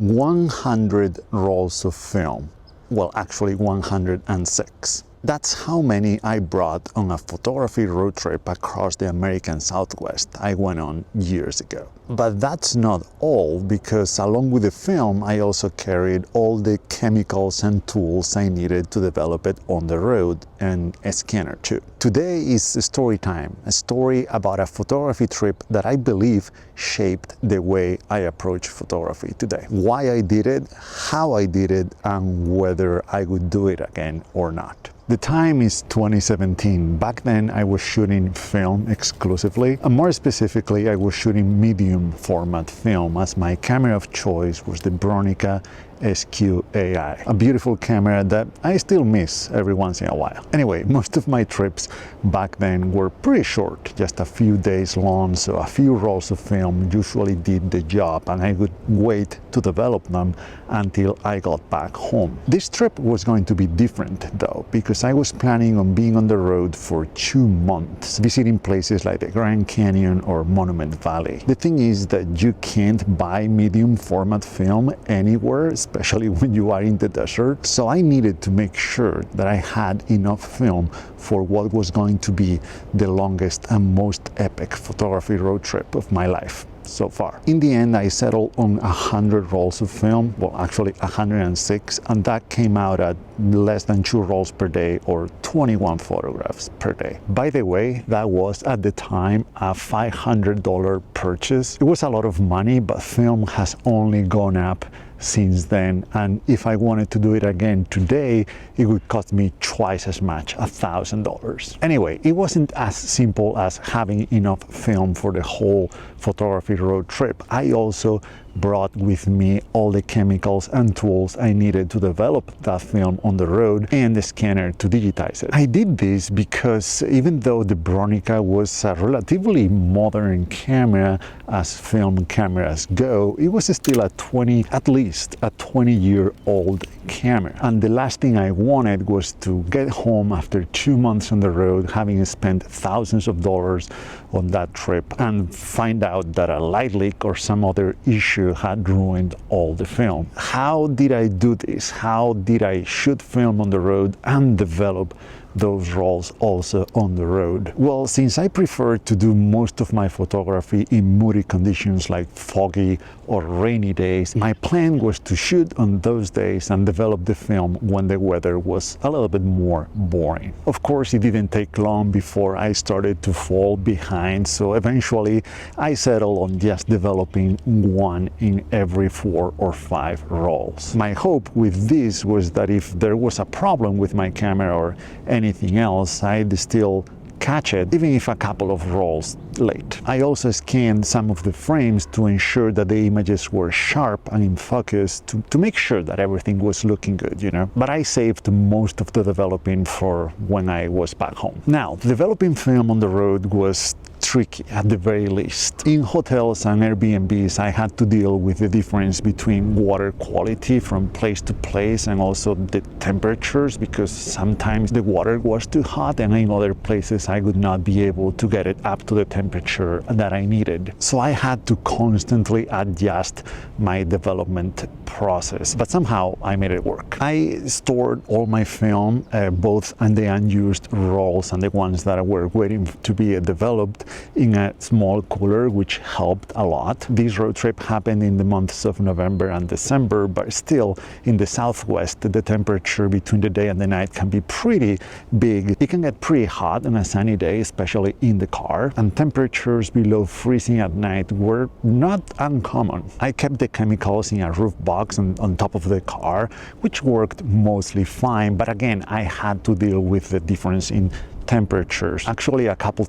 100 rolls of film. Well, actually 106. That's how many I brought on a photography road trip across the American Southwest I went on years ago. But that's not all, because along with the film, I also carried all the chemicals and tools I needed to develop it on the road, and a scanner too. Today is story time, a story about a photography trip that I believe shaped the way I approach photography today. Why I did it, how I did it, and whether I would do it again or not. The time is 2017. Back then I was shooting film exclusively, and more specifically I was shooting medium format film, as my camera of choice was the Bronica SQ-Ai, a beautiful camera that I still miss every once in a while. Anyway, most of my trips back then were pretty short, just a few days long, so a few rolls of film usually did the job, and I would wait to develop them until I got back home. This trip was going to be different though, because I was planning on being on the road for 2 months, visiting places like the Grand Canyon or Monument Valley. The thing is that you can't buy medium format film anywhere, especially when you are in the desert. So I needed to make sure that I had enough film for what was going to be the longest and most epic photography road trip of my life so far. In the end, I settled on 100 rolls of film, well actually 106, and that came out at less than 2 rolls per day, or 21 photographs per day. By the way, that was at the time a $500 purchase. It was a lot of money, but film has only gone up since then, and if I wanted to do it again today, it would cost me twice as much, $1,000. Anyway, it wasn't as simple as having enough film for the whole photography road trip. I also brought with me all the chemicals and tools I needed to develop that film on the road, and the scanner to digitize it. I did this because even though the Bronica was a relatively modern camera as film cameras go, it was still at least a 20-year-old camera. And the last thing I wanted was to get home after 2 months on the road, having spent thousands of dollars on that trip, and find out that a light leak or some other issue had ruined all the film. How did I do this? How did I shoot film on the road and develop those rolls also on the road? Well, since I prefer to do most of my photography in moody conditions like foggy or rainy days, my plan was to shoot on those days and develop the film when the weather was a little bit more boring. Of course, it didn't take long before I started to fall behind, so eventually I settled on just developing one in every 4 or 5 rolls. My hope with this was that if there was a problem with my camera or anything else, I'd still catch it, even if a couple of rolls late. I also scanned some of the frames to ensure that the images were sharp and in focus, to make sure that everything was looking good, you know. But I saved most of the developing for when I was back home. Now, developing film on the road was tricky at the very least. In hotels and Airbnbs, I had to deal with the difference between water quality from place to place, and also the temperatures, because sometimes the water was too hot, and in other places I would not be able to get it up to the temperature that I needed. So I had to constantly adjust my development process, but somehow I made it work. I stored all my film, both on the unused rolls and the ones that were waiting to be developed, in a small cooler, which helped a lot. This road trip happened in the months of November and December, but still in the Southwest, the temperature between the day and the night can be pretty big. It can get pretty hot on a sunny day, especially in the car, and temperatures below freezing at night were not uncommon. I kept the chemicals in a roof box on top of the car, which worked mostly fine, but again, I had to deal with the difference in temperatures. Actually, a couple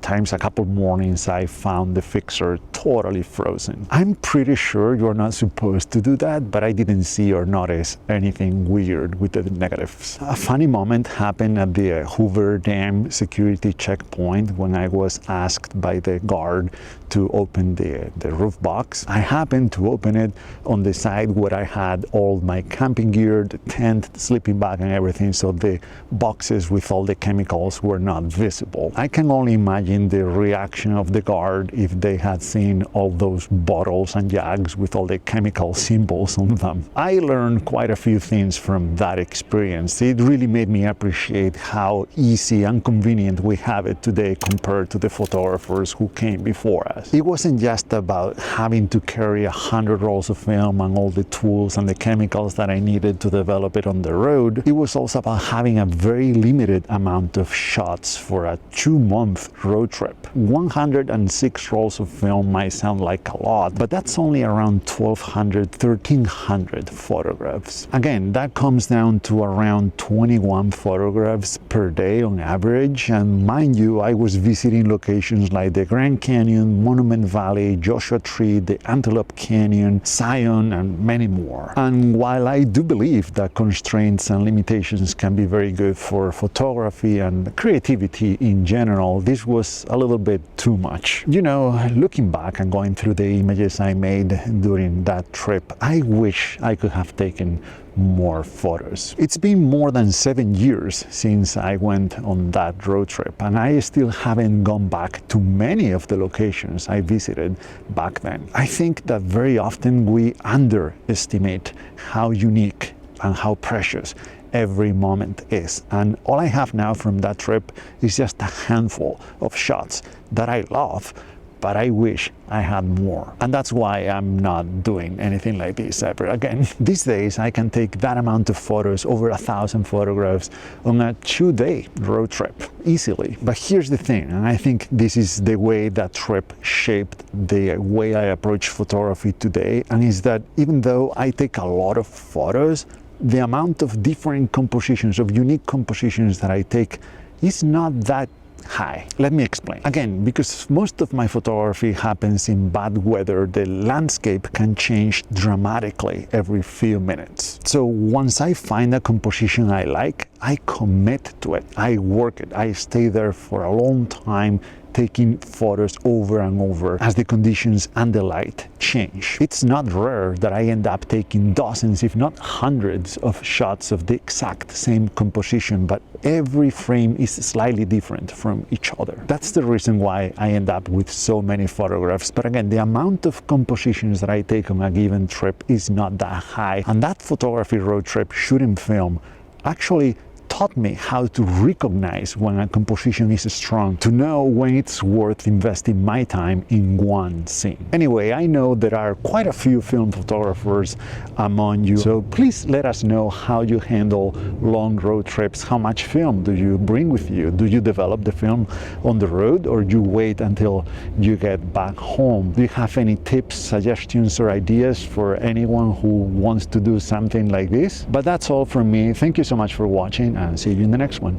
mornings, I found the fixer totally frozen. I'm pretty sure you're not supposed to do that, but I didn't see or notice anything weird with the negatives. A funny moment happened at the Hoover Dam security checkpoint when I was asked by the guard to open the roof box. I happened to open it on the side where I had all my camping gear, the tent, the sleeping bag and everything, so the boxes with all the chemicals were not visible. I can only imagine the reaction of the guard if they had seen all those bottles and jugs with all the chemical symbols on them. I learned quite a few things from that experience. It really made me appreciate how easy and convenient we have it today compared to the photographers who came before us. It wasn't just about having to carry 100 rolls of film and all the tools and the chemicals that I needed to develop it on the road. It was also about having a very limited amount of shots for a 2-month road trip. 106 rolls of film might sound like a lot, but that's only around 1,200, 1,300 photographs. Again, that comes down to around 21 photographs per day on average, and mind you, I was visiting locations like the Grand Canyon, Monument Valley, Joshua Tree, the Antelope Canyon, Zion, and many more. And while I do believe that constraints and limitations can be very good for photography and creativity in general, this was a little bit too much. You know, looking back and going through the images I made during that trip, I wish I could have taken more photos. It's been more than 7 years since I went on that road trip, and I still haven't gone back to many of the locations I visited back then. I think that very often we underestimate how unique and how precious every moment is. And all I have now from that trip is just a handful of shots that I love, but I wish I had more. And that's why I'm not doing anything like this ever again. These days I can take that amount of photos, over 1,000 photographs, on a 2-day road trip easily. But here's the thing, and I think this is the way that trip shaped the way I approach photography today, and is that even though I take a lot of photos, the amount of different compositions, of unique compositions that I take is not that high. Let me explain. Again, because most of my photography happens in bad weather, the landscape can change dramatically every few minutes. So once I find a composition I like, I commit to it. I work it. I stay there for a long time, taking photos over and over as the conditions and the light change. It's not rare that I end up taking dozens, if not hundreds, of shots of the exact same composition, but every frame is slightly different from each other. That's the reason why I end up with so many photographs. But again, the amount of compositions that I take on a given trip is not that high. And that photography road trip shooting film actually taught me how to recognize when a composition is strong, to know when it's worth investing my time in one scene. Anyway, I know there are quite a few film photographers among you, so please let us know how you handle long road trips. How much film do you bring with you? Do you develop the film on the road, or do you wait until you get back home? Do you have any tips, suggestions, or ideas for anyone who wants to do something like this? But that's all from me. Thank you so much for watching, and see you in the next one.